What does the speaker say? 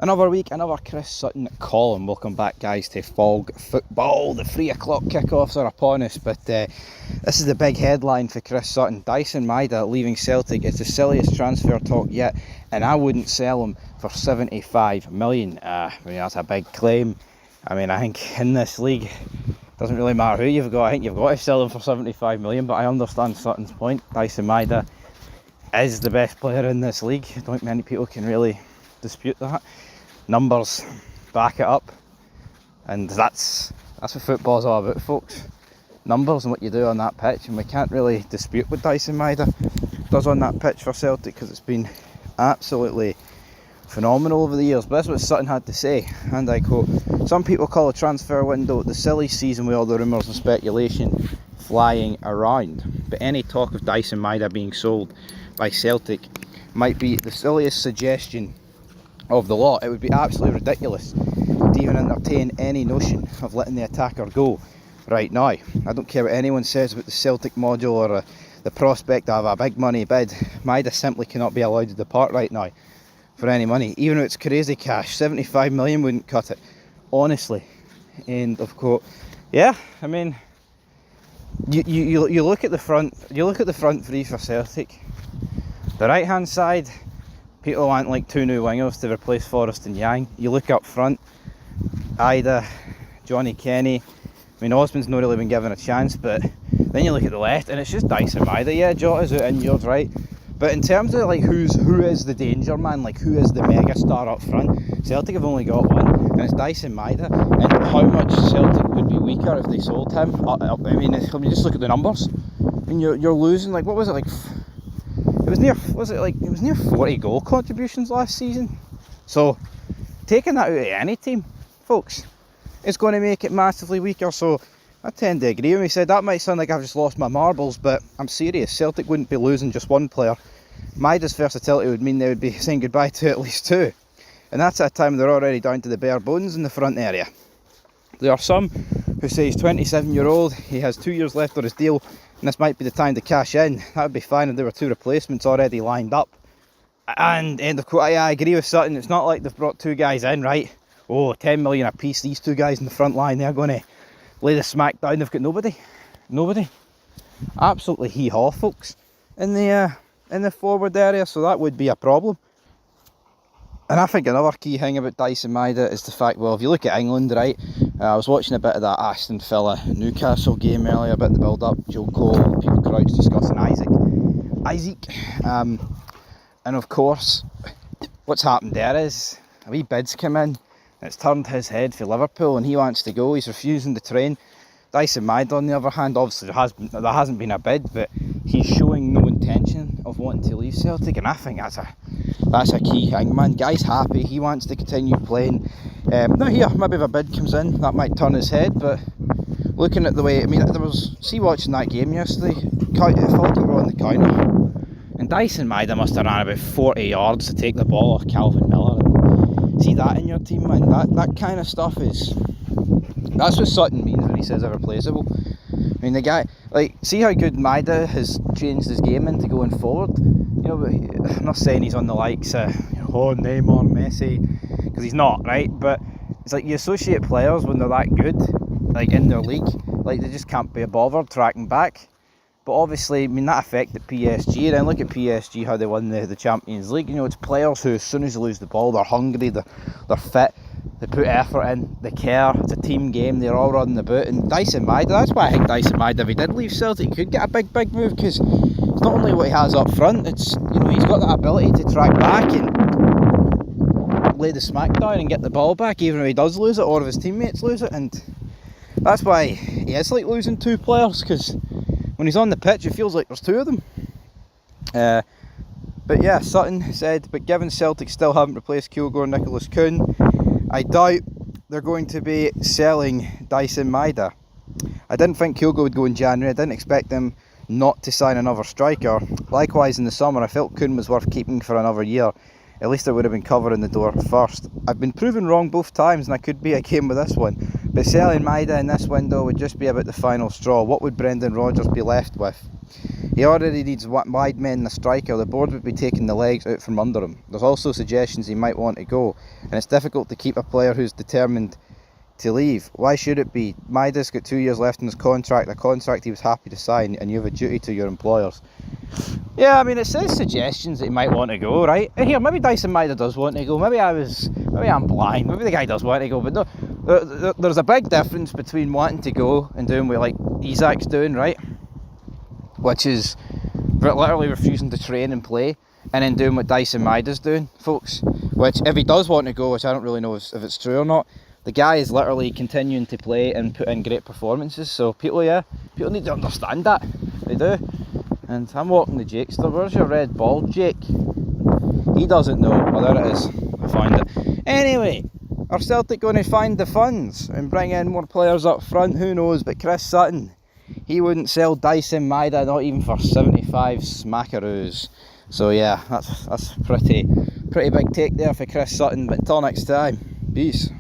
Another week, another Chris Sutton column. Welcome back, guys, to Fog Football. The 3 o'clock kickoffs are upon us, but this is the big headline for Chris Sutton. Daizen Maeda leaving Celtic. It's the silliest transfer talk yet, and I wouldn't sell him for 75 million. That's a big claim. I think in this league, it doesn't really matter who you've got. I think you've got to sell him for 75 million, but I understand Sutton's point. Daizen Maeda is the best player in this league. I don't think many people can really dispute that. Numbers back it up, and that's what football's all about, folks. Numbers and what you do on that pitch, and we can't really dispute what Daizen Maeda does on that pitch for Celtic, because it's been absolutely phenomenal over the years. But that's what Sutton had to say, and I quote: "Some people call a transfer window the silly season with all the rumours and speculation flying around, but any talk of Daizen Maeda being sold by Celtic might be the silliest suggestion of the lot. It would be absolutely ridiculous to even entertain any notion of letting the attacker go right now. I don't care what anyone says about the Celtic module or the prospect of a big money bid. Maeda simply cannot be allowed to depart right now for any money, even if it's crazy cash. 75 million wouldn't cut it, honestly." End of quote. Yeah, you look at the front. You look at the front three for Celtic. The right hand side, people want like 2 new wingers to replace Forrest and Yang. You look up front, Maeda, Johnny Kenny. Osman's not really been given a chance, but then you look at the left and it's just Daizen Maeda. Yeah, Jota's out injured, right? But in terms of like who is the danger man, like who is the mega star up front, Celtic have only got one, and it's Daizen Maeda. And how much Celtic would be weaker if they sold him? Just look at the numbers. You're losing, like, what was it, like? It was near 40 goal contributions last season. So taking that out of any team, folks, is going to make it massively weaker. So I tend to agree when he said that might sound like I've just lost my marbles, but I'm serious. Celtic wouldn't be losing just one player. Maeda's versatility would mean they would be saying goodbye to at least 2, and that's at a time they're already down to the bare bones in the front area. There are some who say he's 27-year-old, he has 2 years left on his deal, and this might be the time to cash in. That would be fine if there were 2 replacements already lined up. And end of quote. I agree with Sutton. It's not like they've brought 2 guys in, right? 10 million a piece. These 2 guys in the front line, they're going to lay the smack down. They've got nobody. Absolutely hee-haw, folks, in the forward area. So that would be a problem. And I think another key thing about Daizen Maeda is the fact, well, if you look at England, right, I was watching a bit of that Aston Villa Newcastle game earlier, a bit of the build-up, Joe Cole, Peter Crouch discussing Isaac. And of course, what's happened there is a wee bid's come in, and it's turned his head for Liverpool, and he wants to go. He's refusing to train. Daizen Maeda, on the other hand, obviously there hasn't been a bid, but he's showing no intention of wanting to leave Celtic, and I think that's a key thing, man. Guy's happy, he wants to continue playing. Now here, maybe if a bid comes in, that might turn his head, but looking at the way, watching that game yesterday, Celtic were on the counter, and Daizen Maeda must have ran about 40 yards to take the ball off Calvin Miller. And see that in your team, man, that kind of stuff that's what Sutton means when he says irreplaceable. The guy, see how good Maeda has changed his game into going forward. I'm not saying he's on the likes of Neymar, Messi, because he's not, right? But it's like you associate players when they're that good, like in their league, like they just can't be bothered tracking back. But obviously, that affected PSG. Then look at PSG, how they won the Champions League. It's players who, as soon as they lose the ball, they're hungry, they're fit, they put effort in, they care. It's a team game, they're all running the boot. And Daizen Maeda, that's why I think Daizen Maeda, if he did leave Celtic, he could get a big move, because it's not only what he has up front, it's, he's got that ability to track back and lay the smack down and get the ball back, even if he does lose it or if his teammates lose it. And that's why he is like losing 2 players, because when he's on the pitch, it feels like there's 2 of them. But yeah, Sutton said, but given Celtic still haven't replaced Kilgore and Nicholas Kuhn, I doubt they're going to be selling Daizen Maeda. I didn't think Kilgore would go in January. I didn't expect them not to sign another striker. Likewise, in the summer, I felt Kuhn was worth keeping for another year. At least I would have been covering the door first. I've been proven wrong both times, and I could be again with this one. But selling Maeda in this window would just be about the final straw. What would Brendan Rodgers be left with? He already needs wide men and a striker. The board would be taking the legs out from under him. There's also suggestions he might want to go, and it's difficult to keep a player who's determined to leave. Why should it be? Maeda's got 2 years left in his contract, a contract he was happy to sign, and you have a duty to your employers. Yeah, I mean, it says suggestions that he might want to go, right? Here, maybe Daizen Maeda does want to go. Maybe I'm blind. Maybe the guy does want to go, but no, there's a big difference between wanting to go and doing what like Isak's doing, right? Which is literally refusing to train and play, and then doing what Daizen Maeda's doing, folks. Which, if he does want to go, which I don't really know if it's true or not, the guy is literally continuing to play and put in great performances. So people need to understand that. They do. And I'm walking the Jakester. Where's your red ball, Jake? He doesn't know. Oh, there it is. I found it. Anyway, are Celtic going to find the funds and bring in more players up front? Who knows? But Chris Sutton, he wouldn't sell Daizen Maeda, not even for 75 smackaroos. So yeah, that's pretty big take there for Chris Sutton. But until next time, peace.